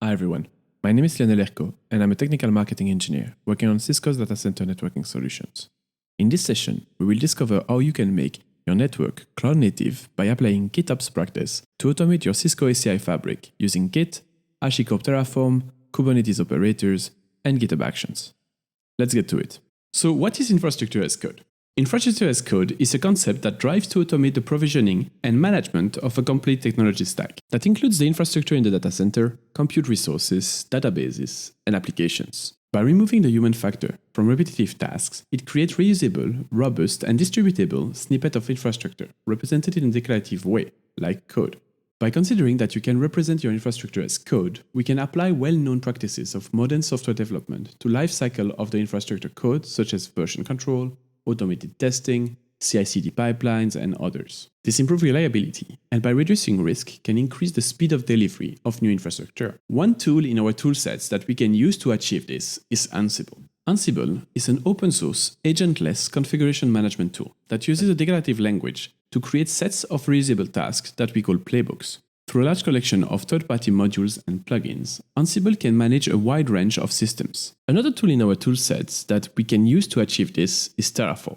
Hi everyone, my name is Lionel Erco and I'm a technical marketing engineer working on Cisco's data center networking solutions. In this session, we will discover how you can make your network cloud native by applying GitOps practice to automate your Cisco ACI fabric using Git, Hashicorp Terraform, Kubernetes Operators, and GitHub Actions. Let's get to it. So what is infrastructure as code? Infrastructure as code is a concept that drives to automate the provisioning and management of a complete technology stack. That includes the infrastructure in the data center, compute resources, databases, and applications. By removing the human factor from repetitive tasks, it creates reusable, robust, and distributable snippets of infrastructure represented in a declarative way, like code. By considering that you can represent your infrastructure as code, we can apply well-known practices of modern software development to lifecycle of the infrastructure code, such as version control, automated testing, CI/CD pipelines, and others. This improves reliability, and by reducing risk, can increase the speed of delivery of new infrastructure. One tool in our toolsets that we can use to achieve this is Ansible. Ansible is an open-source, agentless configuration management tool that uses a declarative language to create sets of reusable tasks that we call playbooks. Through a large collection of third-party modules and plugins, Ansible can manage a wide range of systems. Another tool in our toolsets that we can use to achieve this is Terraform.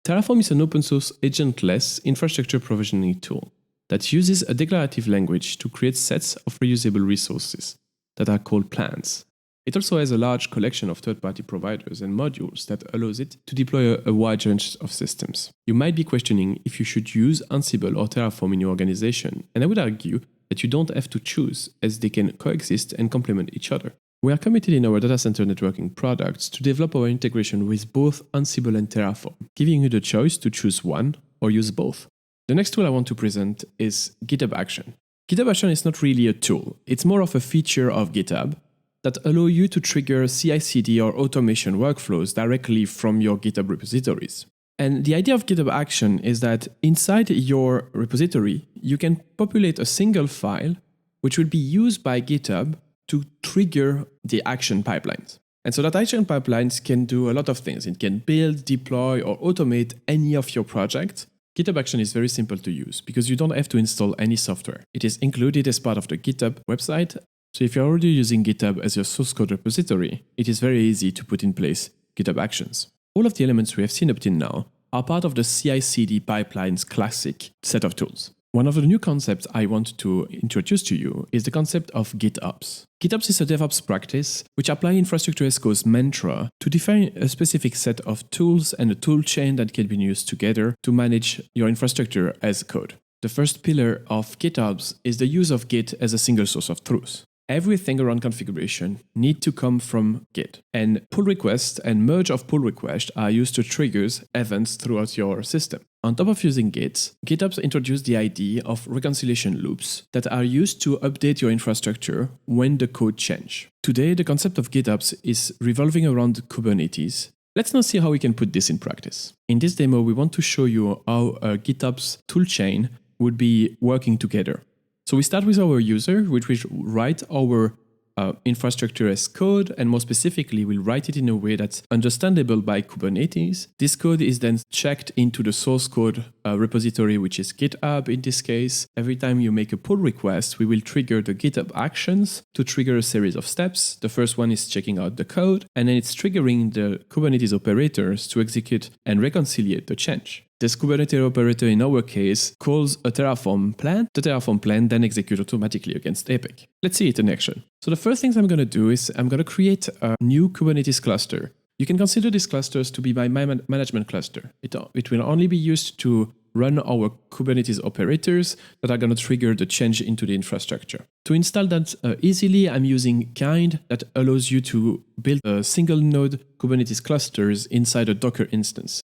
Terraform is an open-source, agentless infrastructure provisioning tool that uses a declarative language to create sets of reusable resources that are called plans. It also has a large collection of third-party providers and modules that allows it to deploy a wide range of systems. You might be questioning if you should use Ansible or Terraform in your organization, and I would argue that you don't have to choose, as they can coexist and complement each other. We are committed in our data center networking products to develop our integration with both Ansible and Terraform, giving you the choice to choose one or use both. The next tool I want to present is GitHub Action. GitHub Action is not really a tool, it's more of a feature of GitHub that allow you to trigger CI/CD or automation workflows directly from your GitHub repositories. And the idea of GitHub Action is that inside your repository, you can populate a single file which will be used by GitHub to trigger the action pipelines. And so that action pipelines can do a lot of things. It can build, deploy, or automate any of your projects. GitHub Action is very simple to use because you don't have to install any software. It is included as part of the GitHub website. So if you're already using GitHub as your source code repository, it is very easy to put in place GitHub Actions. All of the elements we have seen up till now are part of the CI/CD pipelines classic set of tools. One of the new concepts I want to introduce to you is the concept of GitOps. GitOps is a DevOps practice which applies infrastructure as code's mantra to define a specific set of tools and a tool chain that can be used together to manage your infrastructure as code. The first pillar of GitOps is the use of Git as a single source of truth. Everything around configuration needs to come from Git, and pull requests and merge of pull requests are used to trigger events throughout your system. On top of using Git, GitOps introduced the idea of reconciliation loops that are used to update your infrastructure when the code changes. Today, the concept of GitOps is revolving around Kubernetes. Let's now see how we can put this in practice. In this demo, we want to show you how a GitOps toolchain would be working together. So we start with our user, which will write our infrastructure as code, and more specifically, we'll write it in a way that's understandable by Kubernetes. This code is then checked into the source code repository, which is GitHub in this case. Every time you make a pull request, we will trigger the GitHub actions to trigger a series of steps. The first one is checking out the code, and then it's triggering the Kubernetes operators to execute and reconcile the change. This Kubernetes operator, in our case, calls a Terraform plan. The Terraform plan then executes automatically against Epic. Let's see it in action. So the first things I'm going to do is I'm going to create a new Kubernetes cluster. You can consider these clusters to be my management cluster. It will only be used to run our Kubernetes operators that are going to trigger the change into the infrastructure. To install that easily, I'm using Kind that allows you to build a single node Kubernetes clusters inside a Docker instance.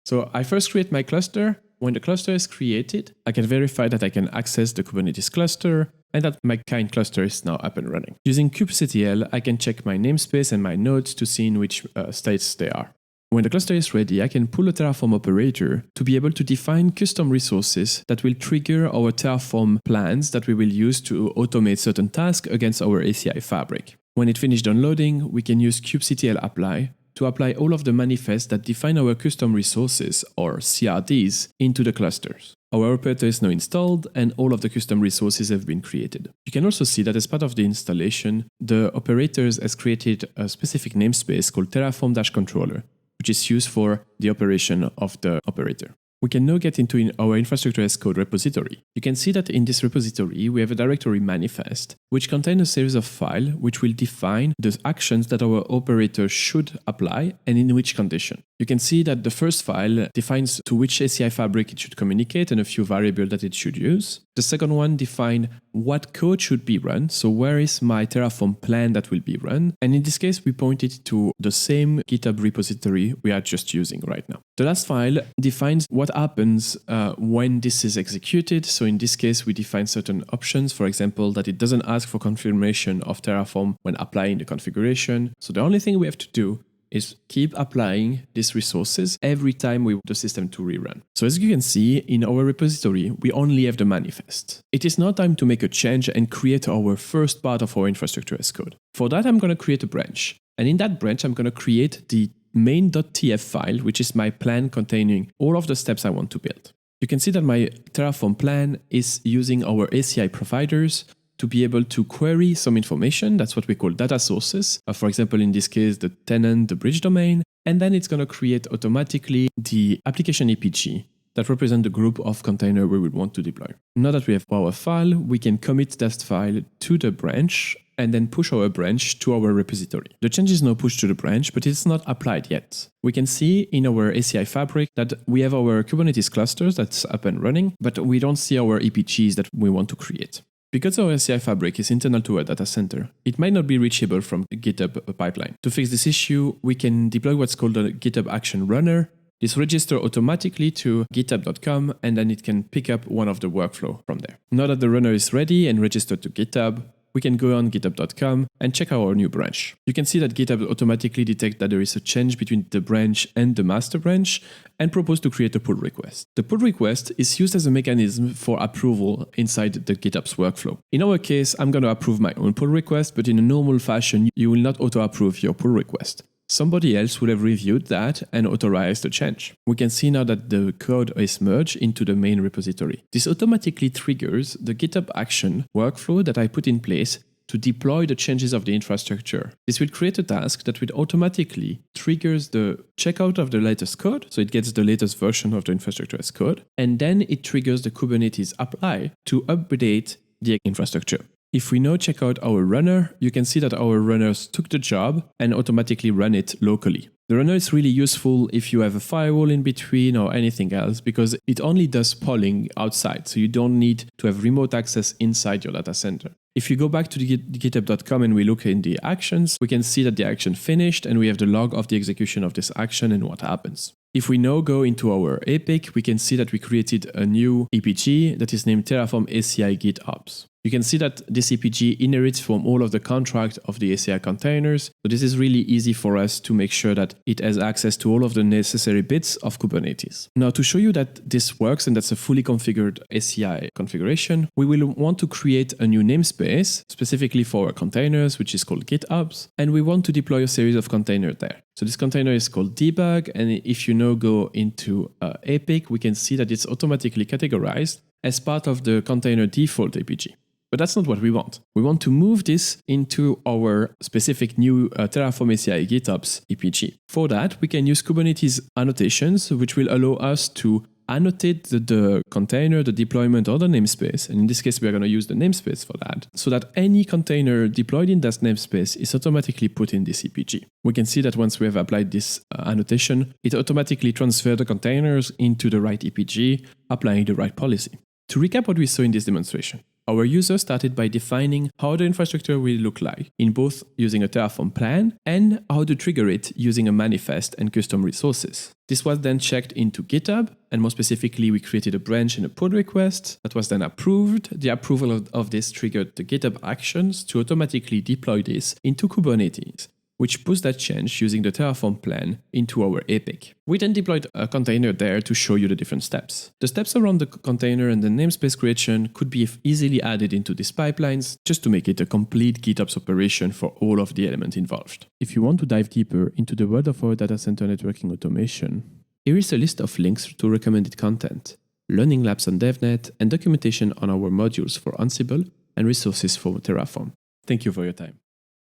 So I first create my cluster. When the cluster is created, I can verify that I can access the Kubernetes cluster and that my Kind cluster is now up and running. Using kubectl, I can check my namespace and my nodes to see in which states they are. When the cluster is ready, I can pull a Terraform operator to be able to define custom resources that will trigger our Terraform plans that we will use to automate certain tasks against our ACI fabric. When it finished downloading, we can use kubectl apply to apply all of the manifests that define our custom resources, or CRDs, into the clusters. Our operator is now installed and all of the custom resources have been created. You can also see that as part of the installation, the operators has created a specific namespace called Terraform-controller, which is used for the operation of the operator. We can now get into our infrastructure as code repository. You can see that in this repository, we have a directory manifest, which contains a series of files which will define the actions that our operator should apply and in which condition. You can see that the first file defines to which ACI fabric it should communicate and a few variables that it should use. The second one defines what code should be run, so where is my Terraform plan that will be run. And in this case, we pointed to the same GitHub repository we are just using right now. The last file defines what happens when this is executed. So in this case, we define certain options, for example, that it doesn't ask for confirmation of Terraform when applying the configuration. So the only thing we have to do is keep applying these resources every time we want the system to rerun. So as you can see, in our repository, we only have the manifest. It is now time to make a change and create our first part of our infrastructure as code. For that, I'm going to create a branch. And in that branch, I'm going to create the main.tf file, which is my plan containing all of the steps I want to build. You can see that my Terraform plan is using our ACI providers to be able to query some information. That's what we call data sources. For example, in this case, the tenant, the bridge domain, and then it's going to create automatically the application EPG that represent the group of container we would want to deploy. Now that we have our file, we can commit that file to the branch and then push our branch to our repository. The change is now pushed to the branch, but it's not applied yet. We can see in our ACI fabric that we have our Kubernetes clusters that's up and running, but we don't see our EPGs that we want to create. Because our ACI fabric is internal to our data center, it might not be reachable from the GitHub pipeline. To fix this issue, we can deploy what's called a GitHub action runner. This registers automatically to github.com and then it can pick up one of the workflow from there. Now that the runner is ready and registered to GitHub, we can go on github.com and check our new branch. You can see that GitHub automatically detects that there is a change between the branch and the master branch and propose to create a pull request. The pull request is used as a mechanism for approval inside the GitHub's workflow. In our case, I'm going to approve my own pull request, but in a normal fashion, you will not auto-approve your pull request. Somebody else will have reviewed that and authorized the change. We can see now that the code is merged into the main repository. This automatically triggers the GitHub action workflow that I put in place to deploy the changes of the infrastructure. This will create a task that will automatically triggers the checkout of the latest code, so it gets the latest version of the infrastructure as code, and then it triggers the Kubernetes apply to update the infrastructure. If we now check out our runner, you can see that our runners took the job and automatically run it locally. The runner is really useful if you have a firewall in between or anything else because it only does polling outside, so you don't need to have remote access inside your data center. If you go back to the github.com and we look in the actions, we can see that the action finished and we have the log of the execution of this action and what happens. If we now go into our epic, we can see that we created a new EPG that is named Terraform ACI GitOps. You can see that this EPG inherits from all of the contract of the ACI containers. So this is really easy for us to make sure that it has access to all of the necessary bits of Kubernetes. Now, to show you that this works and that's a fully configured ACI configuration, we will want to create a new namespace specifically for our containers, which is called GitOps, and we want to deploy a series of containers there. So this container is called debug, and if you now go into Epic, we can see that it's automatically categorized as part of the container default APG. But that's not what we want. We want to move this into our specific new Terraform ACI GitOps EPG. For that, we can use Kubernetes annotations, which will allow us to annotate the container, the deployment, or the namespace. And in this case, we're going to use the namespace for that, so that any container deployed in that namespace is automatically put in this EPG. We can see that once we have applied this annotation, it automatically transfers the containers into the right EPG, applying the right policy. To recap what we saw in this demonstration, our user started by defining how the infrastructure will look like in both using a Terraform plan and how to trigger it using a manifest and custom resources. This was then checked into GitHub, and more specifically, we created a branch and a pull request that was then approved. The approval of this triggered the GitHub actions to automatically deploy this into Kubernetes, which pushed that change using the Terraform plan into our epic. We then deployed a container there to show you the different steps. The steps around the container and the namespace creation could be easily added into these pipelines just to make it a complete GitOps operation for all of the elements involved. If you want to dive deeper into the world of our data center networking automation, here is a list of links to recommended content. learning labs on DevNet, and documentation on our modules for Ansible and resources for Terraform. Thank you for your time.